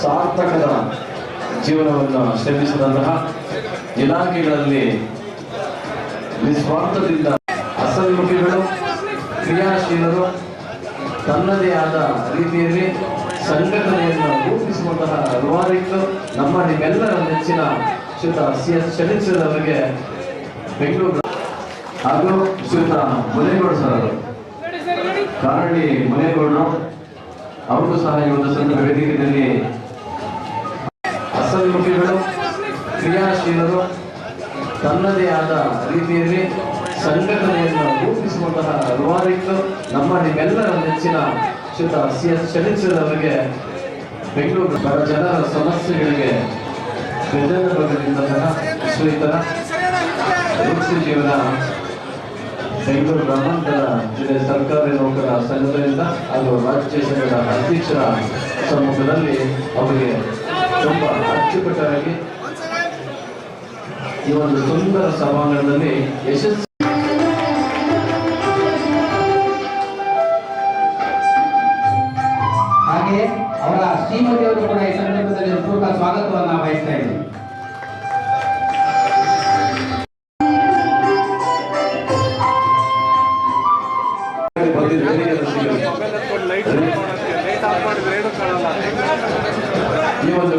ಸಾರ್ಥಕದ ಜೀವನವನ್ನು ಶ್ರಮಿಸಿದಂತಹ ಇಲಾಖೆಗಳಲ್ಲಿ ನಿಸ್ವಾರ್ಥದಿಂದ ಅಸನ್ಮುಖಿಗಳು, ಕ್ರಿಯಾಶೀಲರು, ತನ್ನದೇ ಆದ ರೀತಿಯಲ್ಲಿ ಸಂಘಟನೆಯನ್ನು ರೂಪಿಸುವಂತಹ ರೂವಾರಿಗಳು ನಮ್ಮ ನಿಮ್ಮೆಲ್ಲರ ನೆಚ್ಚಿನ ಶ್ರೀಯುತ CS ಶನಿಚಂದ್ರ ಅವರಿಗೆ ಬೆಂಗಳೂರು ಹಾಗೂ ಶ್ರೀಯುತ ಮುನೇಗೌಡ ಸರ್ ಅವರು ಕಾರಡಿ ಮುನೇಗೌಡರು ಅವರು ಸಹ ಈ ಒಂದು ಸಂದರ್ಭ ವೇದಿಕೆಯಲ್ಲಿ ಅಸನ್ಮುಖಿಗಳು, ಕ್ರಿಯಾಶೀಲರು, ತನ್ನದೇ ಆದ ರೀತಿಯಲ್ಲಿ ಸಂಘಟನೆಯನ್ನು ರೂಪಿಸುವಂತಹ ರೂವಾರಿಗಳು ನಮ್ಮ ನಿಮ್ಮೆಲ್ಲರ ನೆಚ್ಚಿನ ಶ್ರೀಯುತ CS ಶನಿಚಂದ್ರ ಅವರಿಗೆ ಬೆಂಗಳೂರು ಬಡ ಜನರ ಸಮಸ್ಯೆಗಳಿಗೆ ಬೆದರಿನ ಬಗೆಗಿದ್ದಂತಹ ಶ್ರೀಯುತರ ವೃತ್ತಿ ಜೀವನ ಬೆಂಗಳೂರು ಗ್ರಾಮಾಂತರ ಜಿಲ್ಲೆ ಸರ್ಕಾರಿ ನೌಕರ ಸಂಘದಿಂದ ಹಾಗೂ ರಾಜ್ಯ ಸಂಘದ ಅಧ್ಯಕ್ಷರ ಸಮ್ಮುಖದಲ್ಲಿ ಅವರಿಗೆ ತುಂಬಾ ಅಚ್ಚುಕಟ್ಟಾಗಿ ಈ ಒಂದು ಸುಂದರ ಸಭಾಂಗಣದಲ್ಲಿ ಯಶಸ್ವಿ ಹಾಗೆ ಅವರ ಶ್ರೀಮತಿಯವರು ಕೂಡ ಈ ಸಂದರ್ಭದಲ್ಲಿ ಪೂರ್ಣ ಸ್ವಾಗತವನ್ನು ಬಯಸ್ತಾ ಇದ್ದೀವಿ. ಈ ಒಂದು